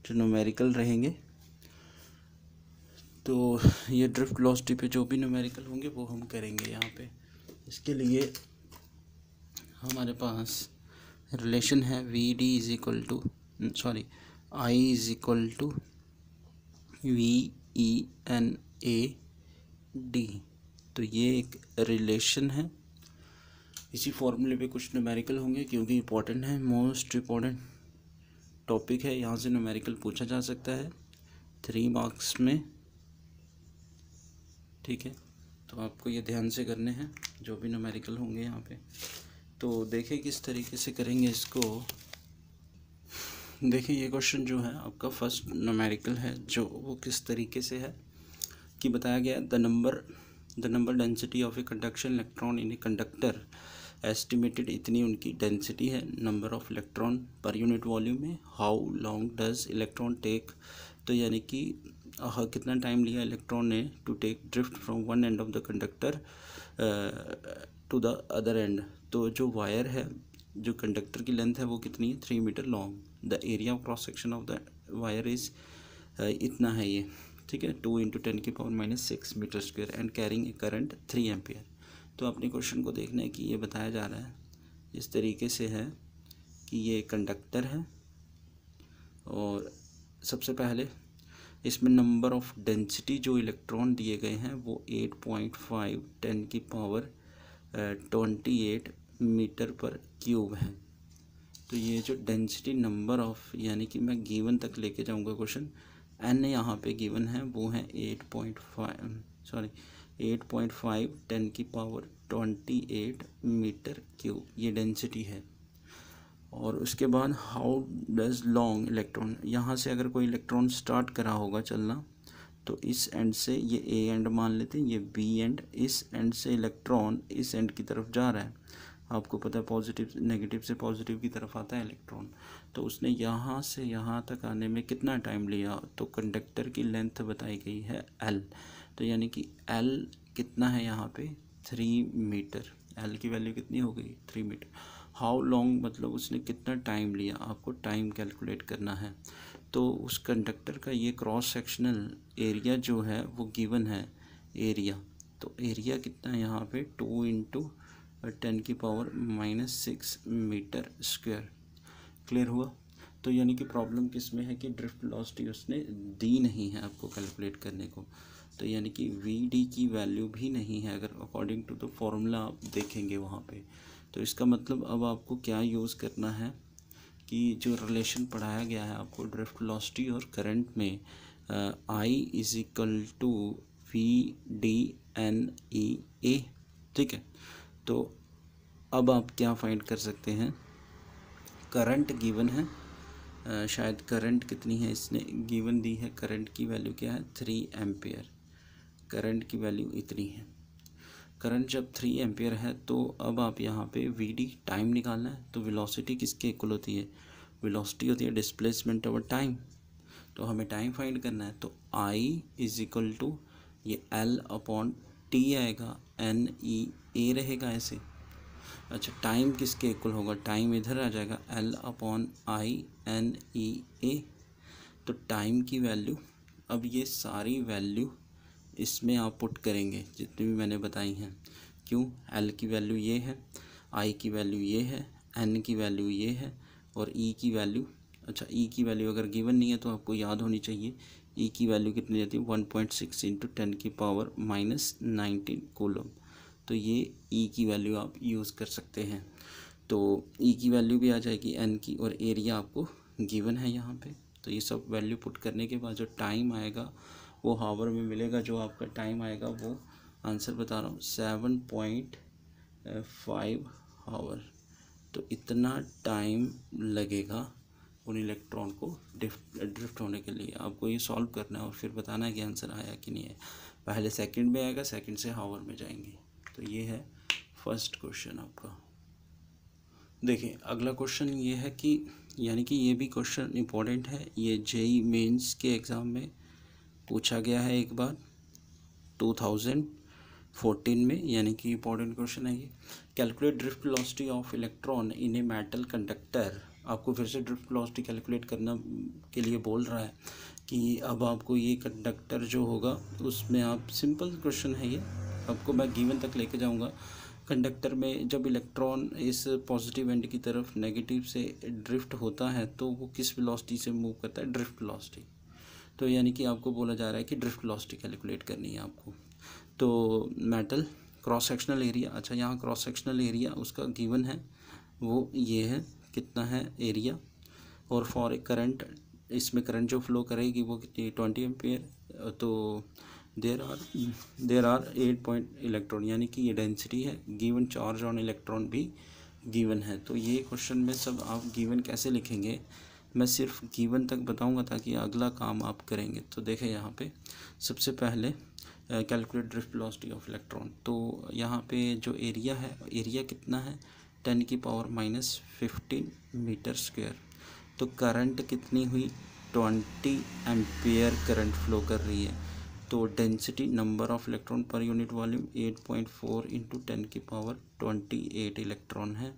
जो न्यूमेरिकल रहेंगे। तो ये ड्रिफ्ट वेलोसिटी पे जो भी न्यूमेरिकल होंगे वो हम करेंगे यहाँ पे। इसके लिए हमारे पास रिलेशन है V D is equal to I is equal to V E N A D. तो ये एक रिलेशन है। इसी फॉर्मूले पे कुछ न्यूमेरिकल होंगे क्योंकि इम्पोर्टेंट है, मोस्ट इम्पोर्टेंट टॉपिक है। यहाँ से न्यूमेरिकल पूछा जा सकता है 3 मार्क्स में, ठीक है। तो आपको ये ध्यान से करने हैं जो भी न्यूमेरिकल होंगे यहाँ पे। तो देखिए किस तरीके से करेंगे इसको। देखिए ये क्वेश्चन जो है आपका फर्स्ट न्यूमेरिकल है, जो वो किस तरीके से है कि बताया गया the number density of a conduction electron in a conductor estimated, इतनी उनकी डेंसिटी है number of electron per unit volume में। How long does electron take, तो यानी कि कितना टाइम लिया इलेक्ट्रॉन ने to take drift from one end of the conductor to the other end. तो जो वायर है, जो कंडक्टर की लेंथ है वो कितनी है, 3 metre long. The area of cross section of the wire is इतना है ये, ठीक है, 2 × 10⁻⁶ metre square and carrying a current 3 ampere. तो अपने क्वेश्चन को देखना है कि ये बताया जा रहा है इस तरीके से है कि ये कंडक्टर है और सबसे पहले इसमें नंबर ऑफ डेंसिटी जो इलेक्ट्रॉन दिए गए हैं वो 8.5 10⁻28 मीटर पर क्यूब है। तो ये जो डेंसिटी नंबर ऑफ, यानी कि मैं गिवन तक लेके जाऊंगा क्वेश्चन, एन यहाँ पे गिवन है वो है 8.5 10⁻28 मीटर क्यूब, ये डेंसिटी है। और उसके बाद हाउ डज लॉन्ग इलेक्ट्रॉन, यहाँ से अगर कोई इलेक्ट्रॉन स्टार्ट करा होगा चलना तो इस एंड से, ये ए एंड मान लेते हैं, ये बी एंड, इस एंड से इलेक्ट्रॉन इस एंड की तरफ जा रहा है। आपको पता है पॉजिटिव नेगेटिव से पॉजिटिव की तरफ आता है इलेक्ट्रॉन। तो उसने यहाँ से यहाँ तक आने में कितना टाइम लिया, तो कंडक्टर की लेंथ बताई गई है एल। तो यानी कि एल कितना है यहाँ पे 3 मीटर, एल की वैल्यू कितनी हो गई 3 मीटर। हाउ लॉन्ग मतलब उसने कितना टाइम लिया, आपको टाइम कैलकुलेट करना है। तो उस कंडक्टर का ये क्रॉस सेक्शनल एरिया जो है वो गिवन है एरिया। तो एरिया कितना है यहाँ पे 2 × 10⁻⁻6 मीटर स्क्वायर। क्लियर हुआ। तो यानी कि प्रॉब्लम किस में है कि ड्रिफ्ट वेलोसिटी उसने दी नहीं है आपको कैलकुलेट करने को। तो यानी कि वी डी की वैल्यू भी नहीं है अगर अकॉर्डिंग टू द फॉर्मूला आप देखेंगे वहाँ पे। तो इसका मतलब अब आपको क्या यूज़ करना है कि जो रिलेशन पढ़ाया गया है आपको ड्रिफ्ट वेलोसिटी और करंट में, I is equal to V D N E A, ठीक है। तो अब आप क्या फाइंड कर सकते हैं, करंट गिवन है, शायद करंट कितनी है इसने गिवन दी है, करंट की वैल्यू क्या है 3 एम्पियर, करंट की वैल्यू इतनी है। करंट जब 3 एम्पियर है तो अब आप यहाँ पे वी डी टाइम निकालना है। तो वेलोसिटी किसके इक्वल होती है, वेलोसिटी होती है डिस्प्लेसमेंट ओवर टाइम। तो हमें टाइम फाइंड करना है। तो आई इज इक्वल टू ये एल अपॉन टी आएगा, एन ई ए रहेगा ऐसे। अच्छा टाइम किसके इक्वल होगा, टाइम इधर आ जाएगा, L upon I N E A. तो टाइम की वैल्यू, अब ये सारी वैल्यू इसमें आप पुट करेंगे जितनी भी मैंने बताई हैं। क्यों, एल की वैल्यू ये है, आई की वैल्यू ये है, एन की वैल्यू ये है और ई की वैल्यू, अच्छा ई की वैल्यू अगर गिवन नहीं है तो आपको याद होनी चाहिए, ई की वैल्यू कितनी रहती है 1.6 × 10⁻⁻19 कूलम। तो ये ई की वैल्यू आप यूज़ कर सकते हैं। तो ई की वैल्यू भी आ जाएगी एन की, और एरिया आपको गिवन है यहाँ पे। तो ये सब वैल्यू पुट करने के बाद जो टाइम आएगा वो हावर में मिलेगा, जो आपका टाइम आएगा वो आंसर बता रहा हूँ 7.5 हावर। तो इतना टाइम लगेगा उन इलेक्ट्रॉन को ड्रिफ्ट होने के लिए। आपको ये सॉल्व करना है और फिर बताना है कि आंसर आया कि नहीं है। पहले सेकंड में आएगा, सेकंड से हावर में जाएंगे। तो ये है फर्स्ट क्वेश्चन आपका। देखिए अगला क्वेश्चन ये है कि, यानी कि ये भी क्वेश्चन इम्पोर्टेंट है, ये जेई मेंस के एग्ज़ाम में पूछा गया है एक बार 2014 में, यानी कि इम्पोर्टेंट क्वेश्चन है ये। Calculate drift velocity of electron in a metal conductor आपको फिर से ड्रिफ्ट वेलोसिटी कैलकुलेट करना के लिए बोल रहा है कि अब आपको ये कंडक्टर जो होगा उसमें आप, सिंपल क्वेश्चन है ये, आपको मैं गिवन तक लेके जाऊंगा। कंडक्टर में जब इलेक्ट्रॉन इस पॉजिटिव एंड की तरफ नेगेटिव से ड्रिफ्ट होता है तो वो किस वेलोसिटी से मूव करता है, ड्रिफ्ट वेलोसिटी। तो यानी कि आपको बोला जा रहा है कि ड्रिफ्ट वेलोसिटी कैलकुलेट करनी है आपको। तो मेटल क्रॉस सेक्शनल एरिया, अच्छा यहाँ क्रॉस सेक्शनल एरिया उसका गिवन है, वो ये है, कितना है एरिया, और फॉर ए करंट, इसमें करंट जो फ्लो करेगी वो कितनी 20 एम्पियर। तो देर आर 8 पॉइंट इलेक्ट्रॉन, यानी कि ये डेंसिटी है, गिवन चार्ज ऑन इलेक्ट्रॉन भी गिवन है। तो ये क्वेश्चन में सब आप गिवन कैसे लिखेंगे, मैं सिर्फ गिवन तक बताऊंगा ताकि अगला काम आप करेंगे। तो देखें यहाँ पे सबसे पहले calculate drift velocity of electron. तो यहाँ पे जो एरिया है, एरिया कितना है 10⁻⁻15 मीटर स्क्वायर। तो करंट कितनी हुई 20 एम्पियर करंट फ्लो कर रही है। तो density number of electron per unit volume 8.4 into 10⁻28 electron है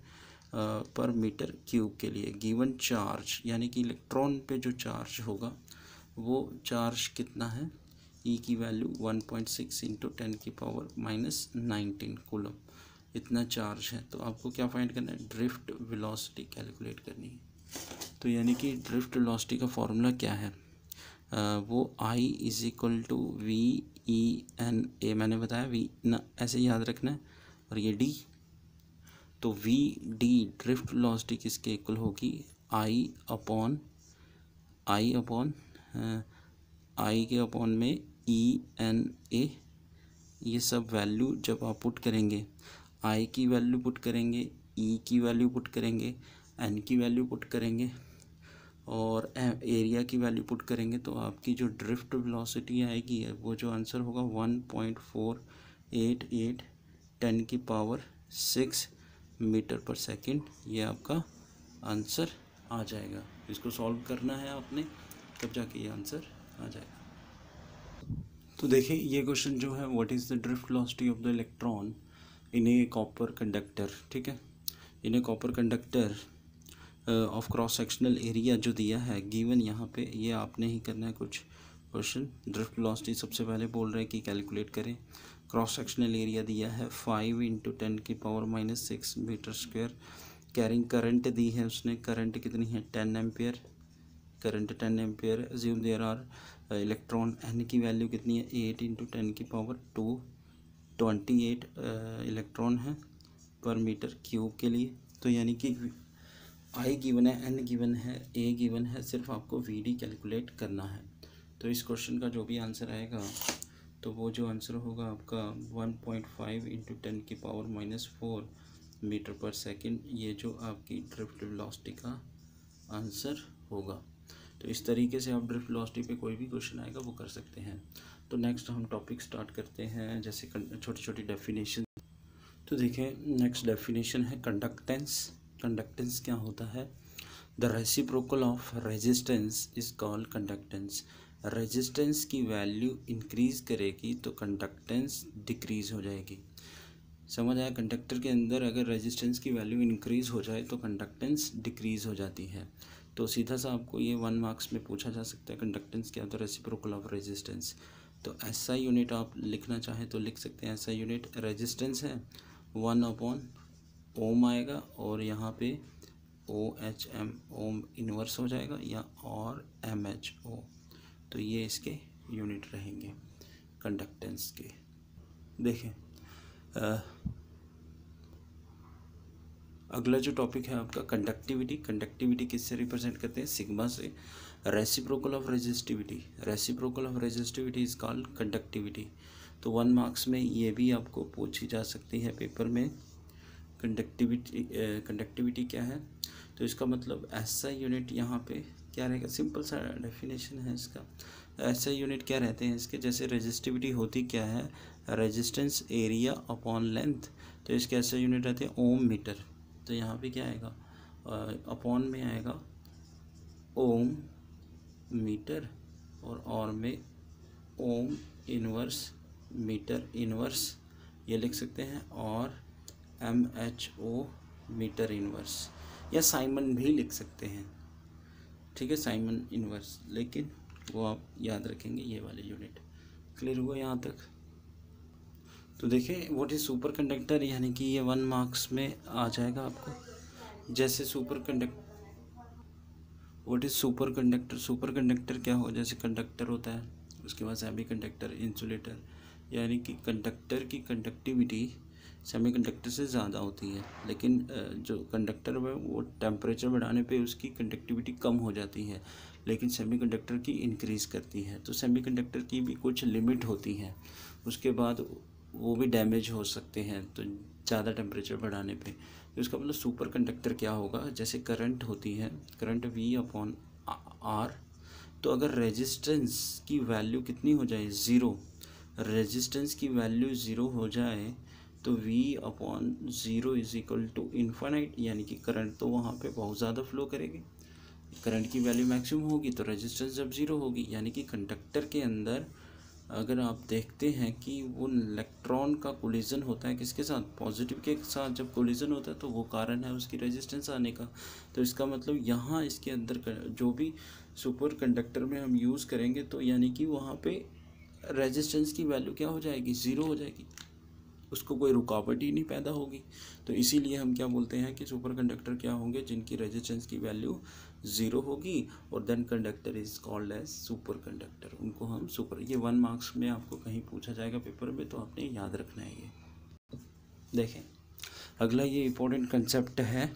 पर मीटर क्यूब के लिए। गिवन चार्ज यानी कि इलेक्ट्रॉन पे जो चार्ज होगा वो चार्ज कितना है, ई की वैल्यू 1.6 इंटू 10⁻⁻19 कूलम, इतना चार्ज है। तो आपको क्या फाइंड करना है, ड्रिफ्ट वेलोसिटी कैलकुलेट करनी है। तो यानी कि ड्रिफ्ट वेलोसिटी का फॉर्मूला क्या है, वो I is equal to VENA, मैंने बताया V ना ऐसे याद रखना है, और ये D, तो VD ड्रिफ्ट वेलोसिटी किसके इक्वल होगी, I अपॉन I के अपॉन में ENA। ये सब वैल्यू जब आप पुट करेंगे, I की वैल्यू पुट करेंगे, E की वैल्यू पुट करेंगे, N की वैल्यू पुट करेंगे और एरिया की वैल्यू पुट करेंगे, तो आपकी जो ड्रिफ्ट वेलोसिटी आएगी वो जो आंसर होगा 1.488 10⁻6 मीटर पर सेकंड, ये आपका आंसर आ जाएगा। इसको सॉल्व करना है आपने, तब जाके ये आंसर आ जाएगा। तो देखिए ये क्वेश्चन जो है, what is the drift velocity of the electron in a copper conductor, ठीक है, in a copper conductor of cross sectional area जो दिया है गिवन यहाँ पे, ये आपने ही करना है कुछ क्वेश्चन। ड्रिफ्ट वेलोसिटी सबसे पहले बोल रहे हैं कि कैलकुलेट करें। क्रॉस सेक्शनल एरिया दिया है 5 into 10⁻⁻6 metre square. Carrying current दी है उसने, करंट कितनी है 10 ampere, current 10 ampere. Assume there are electron, N की वैल्यू कितनी है 8 इंटू 10⁻228 इलेक्ट्रॉन है पर मीटर क्यूब के लिए। तो यानी कि I गिवन है, N गिवन है, A गिवन है, सिर्फ आपको VD कैलकुलेट करना है। तो इस क्वेश्चन का जो भी आंसर आएगा तो वो जो आंसर होगा आपका 1.5 इंटू 10⁻⁻4 मीटर पर सेकंड, ये जो आपकी ड्रिफ्ट वेलोसिटी का आंसर होगा। तो इस तरीके से आप ड्रिफ्ट वेलोसिटी पे कोई भी क्वेश्चन आएगा वो कर सकते हैं। तो नेक्स्ट हम टॉपिक स्टार्ट करते हैं, जैसे छोटी छोटी डेफिनेशन। तो देखें नेक्स्ट डेफिनेशन है कंडक्टेंस। कंडक्टेंस क्या होता है, the reciprocal of resistance is called conductance. Resistance की वैल्यू इंक्रीज करेगी तो कंडक्टेंस डिक्रीज हो जाएगी। समझ आया, कंडक्टर के अंदर अगर रेजिस्टेंस की वैल्यू इंक्रीज हो जाए तो कंडक्टेंस डिक्रीज हो जाती है। तो सीधा सा आपको ये 1 मार्क्स में पूछा जा सकता है, कंडक्टेंस क्या होता है, रेसिप्रोकल ऑफ रेजिस्टेंस। तो SI यूनिट आप लिखना चाहें तो लिख सकते हैं। SI यूनिट रेजिस्टेंस है 1/ओम आएगा, और यहाँ पे OHM ओम इन्वर्स हो जाएगा, या और MHO। तो ये इसके यूनिट रहेंगे कंडक्टेंस के। देखें अगला जो टॉपिक है आपका कंडक्टिविटी। कंडक्टिविटी किससे रिप्रेजेंट करते हैं, सिग्मा से। Reciprocal of resistivity, reciprocal of resistivity is called conductivity. तो 1 मार्क्स में ये भी आपको पूछी जा सकती है पेपर में। कंडक्टिविटी क्या है, तो इसका मतलब SI यूनिट यहाँ पे क्या रहेगा, सिंपल सा डेफिनेशन है इसका। SI यूनिट क्या रहते हैं इसके, जैसे रेजिस्टिविटी होती क्या है, रेजिस्टेंस एरिया अपॉन लेंथ। तो इसके SI यूनिट रहते हैं ओम मीटर। तो यहाँ पे क्या आएगा, अपॉन में आएगा ओम मीटर, और में ओम इनवर्स मीटर इनवर्स, ये लिख सकते हैं, और MHO मीटर इनवर्स। या साइमन भी लिख सकते हैं, ठीक है, साइमन इनवर्स, लेकिन वो आप याद रखेंगे ये वाले यूनिट। क्लियर हुआ यहाँ तक? तो देखिए व्हाट इज़ सुपर कंडक्टर, यानी कि ये 1 मार्क्स में आ जाएगा आपको। जैसे what is super conductor, super conductor क्या हो, जैसे कंडक्टर होता है, उसके बाद सेमी कंडक्टर, इंसुलेटर, यानी कि कंडक्टर की कंडक्टिविटी सेमी कंडक्टर से ज़्यादा होती है, लेकिन जो कंडक्टर है वो टेम्परेचर बढ़ाने पे उसकी कंडक्टिविटी कम हो जाती है, लेकिन सेमी कंडक्टर की इंक्रीज़ करती है। तो सेमी कंडक्टर की भी कुछ लिमिट होती है, उसके बाद वो भी डैमेज हो सकते हैं तो ज़्यादा टेम्परेचर बढ़ाने पे। तो इसका मतलब सुपर कंडक्टर क्या होगा, जैसे करंट होती है, करंट V/R, तो अगर रेजिस्टेंस की वैल्यू कितनी हो जाए, ज़ीरो, रेजिस्टेंस की वैल्यू ज़ीरो हो जाए तो V/0 is equal to infinite, यानी कि करंट तो वहाँ पे बहुत ज़्यादा फ्लो करेगी, करंट की वैल्यू मैक्सिमम होगी तो रेजिस्टेंस जब ज़ीरो होगी, यानी कि कंडक्टर के अंदर अगर आप देखते हैं कि वो इलेक्ट्रॉन का कोलिजन होता है किसके साथ, पॉजिटिव के साथ, जब कोलिजन होता है तो वो कारण है उसकी रेजिस्टेंस आने का। तो इसका मतलब यहाँ इसके अंदर जो भी सुपर कंडक्टर में हम यूज़ करेंगे तो यानी कि वहाँ पे रेजिस्टेंस की वैल्यू क्या हो जाएगी, ज़ीरो हो जाएगी, उसको कोई रुकावट ही नहीं पैदा होगी। तो इसीलिए हम क्या बोलते हैं कि सुपर कंडक्टर क्या होंगे, जिनकी रेजिस्टेंस की वैल्यू ज़ीरो होगी, और then conductor is called as super conductor, उनको हम सुपर, ये 1 मार्क्स में आपको कहीं पूछा जाएगा पेपर में, तो आपने याद रखना है ये। देखें अगला ये इम्पोर्टेंट कंसेप्ट है,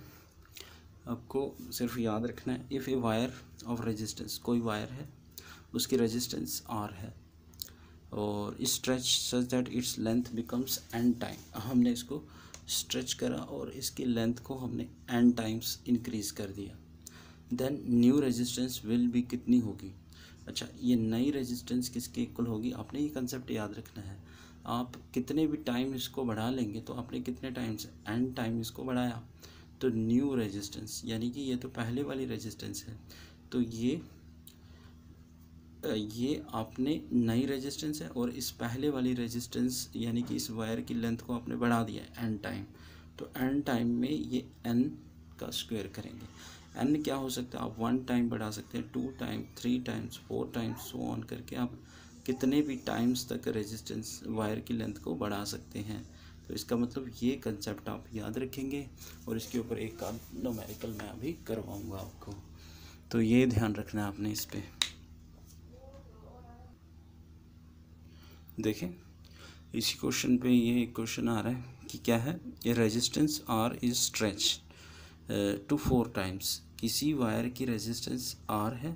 आपको सिर्फ याद रखना है, if a wire of resistance, कोई वायर है उसकी रेजिस्टेंस R है और stretch such that its length becomes n time, हमने इसको स्ट्रेच करा और इसकी लेंथ को हमने n टाइम्स इंक्रीज़ कर दिया, देन न्यू रेजिस्टेंस विल भी कितनी होगी। अच्छा, ये नई रेजिस्टेंस किसके इक्वल होगी, आपने ये कंसेप्ट याद रखना है। आप कितने भी टाइम इसको बढ़ा लेंगे तो आपने कितने टाइम्स, n टाइम इसको बढ़ाया, तो न्यू रेजिस्टेंस, यानी कि ये तो पहले वाली रेजिस्टेंस है, तो ये आपने नई रेजिस्टेंस है और इस पहले वाली रेजिस्टेंस यानी कि इस वायर की लेंथ को आपने बढ़ा दिया है n टाइम, तो n टाइम में ये n का स्क्वायर करेंगे। n क्या हो सकता है, आप 1 टाइम बढ़ा सकते हैं, 2 time, 3 times, 4 times, so on करके आप कितने भी टाइम्स तक रेजिस्टेंस वायर की लेंथ को बढ़ा सकते हैं। तो इसका मतलब ये कंसेप्ट आप याद रखेंगे और इसके ऊपर एक काम न्यूमेरिकल मैं अभी करवाऊँगा आपको, तो ये ध्यान रखना है आपने इस पर। देखें इसी क्वेश्चन पे ये एक क्वेश्चन आ रहा है कि क्या है, ये resistance R is stretch to 4 times, किसी वायर की रेजिस्टेंस R है,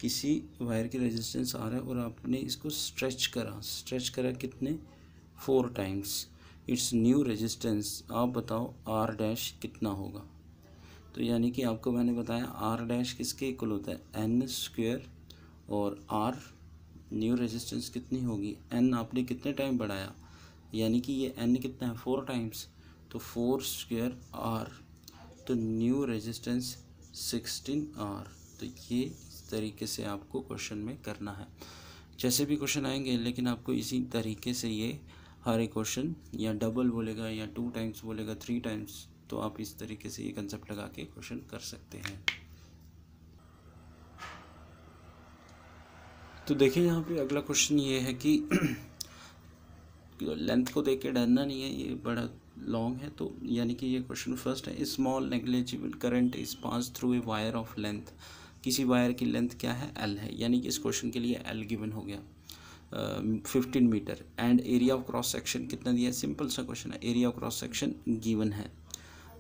किसी वायर की रेजिस्टेंस R है और आपने इसको स्ट्रेच करा कितने, 4 टाइम्स, इट्स न्यू रेजिस्टेंस, आप बताओ R डैश कितना होगा। तो यानी कि आपको मैंने बताया R डैश किसके इक्वल होता है, n स्क्वायर, और R न्यू रेजिस्टेंस कितनी होगी, n आपने कितने टाइम बढ़ाया, यानी कि ये n कितना है, 4 टाइम्स, तो 4 स्क्वायर R, तो न्यू रेजिस्टेंस 16R। तो ये इस तरीके से आपको क्वेश्चन में करना है, जैसे भी क्वेश्चन आएंगे, लेकिन आपको इसी तरीके से ये हर एक क्वेश्चन या डबल बोलेगा या 2 टाइम्स बोलेगा, 3 टाइम्स, तो आप इस तरीके से ये कंसेप्ट लगा के क्वेश्चन कर सकते हैं। तो देखिए यहाँ पे अगला क्वेश्चन ये है कि लेंथ को देख के डरना नहीं है, ये बड़ा लॉन्ग है, तो यानी कि ये क्वेश्चन फर्स्ट है, small negligible current is pass through a wire of length, किसी वायर की लेंथ क्या है, L है, यानी कि इस क्वेश्चन के लिए L गिवन हो गया 15 metre, and area of cross section कितना दिया है, सिंपल सा क्वेश्चन है, area of cross section given है,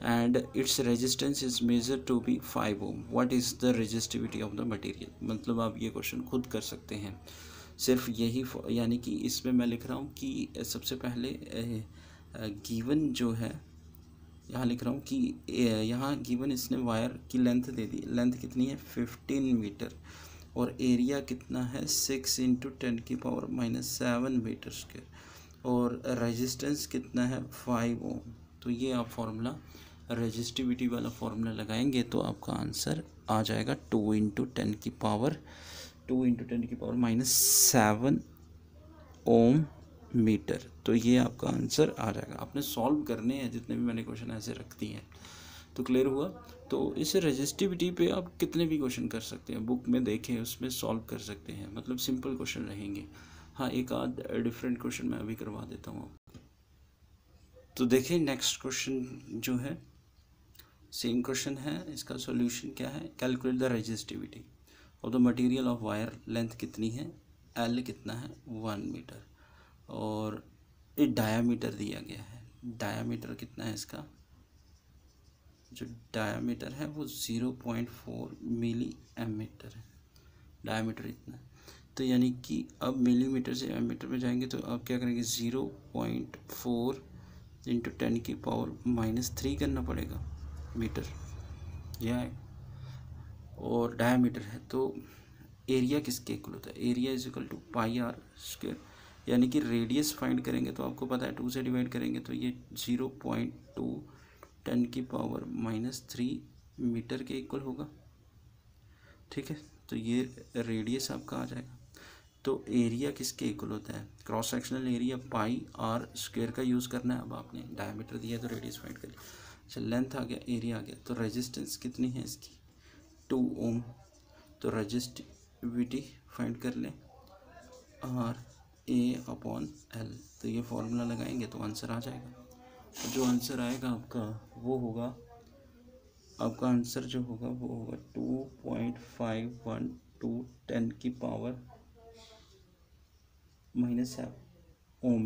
and its resistance is measured to be 5 ohm, what is the resistivity of the material, मतलब आप ये क्वेश्चन खुद कर सकते हैं, सिर्फ यही, यानी कि इसमें मैं लिख रहा हूँ कि सबसे पहले गिवन जो है, यहाँ लिख रहा हूँ कि यहाँ गिवन इसने वायर की लेंथ दे दी, लेंथ कितनी है 15 मीटर, और एरिया कितना है 6 × 10⁻⁷ मीटर स्क्वायर, और रेजिस्टेंस कितना है 5 ओम। तो ये आप फॉर्मूला रेजिस्टिविटी वाला फॉर्मूला लगाएंगे तो आपका आंसर आ जाएगा 2 × 10⁻⁷ ओम मीटर। तो ये आपका आंसर आ जाएगा। आपने सॉल्व करने हैं, जितने भी मैंने क्वेश्चन ऐसे रख दिए हैं, तो क्लियर हुआ। तो इस रेजिस्टिविटी पे आप कितने भी क्वेश्चन कर सकते हैं, बुक में देखें उसमें सॉल्व कर सकते हैं, मतलब सिंपल क्वेश्चन रहेंगे। हाँ, एक आध डिफरेंट क्वेश्चन मैं अभी करवा देता हूँ आपको। तो देखिए नेक्स्ट क्वेश्चन जो है सेम क्वेश्चन है, इसका सॉल्यूशन क्या है, calculate the resistivity of the material of wire, length कितनी है, एल कितना है 1 मीटर, और एक डायामीटर दिया गया है। डायामीटर कितना है इसका, जो डायामीटर है वो 0.4 मिली एमीटर है, डायामीटर इतना है। तो यानी कि अब मिलीमीटर से एमीटर में जाएंगे तो आप क्या करेंगे, 0.4 इंटू 10⁻³ करना पड़ेगा मीटर, यह है। और डायामीटर है तो एरिया किसके इक्वल होता है, area is equal to πr²। यानी कि रेडियस फाइंड करेंगे तो आपको पता है 2 से डिवाइड करेंगे तो ये 0.2 10⁻³ मीटर के इक्वल होगा। ठीक है, तो ये रेडियस आपका आ जाएगा। तो एरिया किसके इक्वल होता है, क्रॉस सेक्शनल एरिया πr² का यूज़ करना है। अब आपने डायमीटर दिया तो रेडियस फाइंड करिए। अच्छा, लेंथ आ गया, एरिया आ गया, तो रेजिस्टेंस कितनी है इसकी 2 ओम। तो रेजिस्टिविटी फाइंड कर लें RA/L। तो ये फॉर्मूला लगाएंगे तो आंसर आ जाएगा। तो जो आंसर आएगा आपका वो होगा, आपका आंसर जो होगा वो होगा 2.512 10⁻⁻7 ओम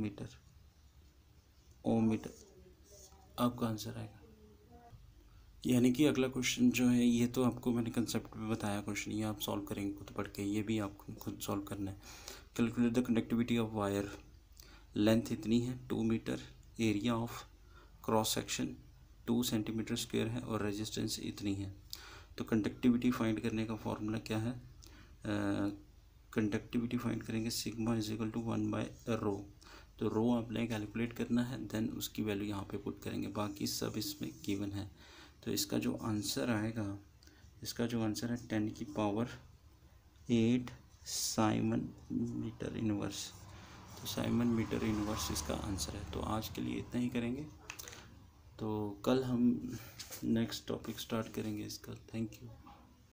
मीटर आपका आंसर आएगा। यानी कि अगला क्वेश्चन जो है, ये तो आपको मैंने कंसेप्ट में बताया क्वेश्चन, ये आप सॉल्व करेंगे खुद पढ़ के, ये भी आपको खुद सॉल्व करना है। Calculate the conductivity of wire, length इतनी है 2 metre, area of cross section 2 centimetre है और रेजिस्टेंस इतनी है। तो कंडक्टिविटी फाइंड करने का फॉर्मूला क्या है, कंडक्टिविटी फाइंड करेंगे सिग्मा इज इक्वल टू 1/ρ। तो रो आपने कैलकुलेट करना है, देन उसकी वैल्यू यहाँ पे पुट करेंगे, बाकी सब इसमें गिवन है। तो इसका जो आंसर आएगा, इसका जो आंसर है 10⁸ साइमन मीटर इनवर्स। तो साइमन मीटर इनवर्स इसका आंसर है। तो आज के लिए इतना ही करेंगे, तो कल हम नेक्स्ट टॉपिक स्टार्ट करेंगे इसका। Thank you.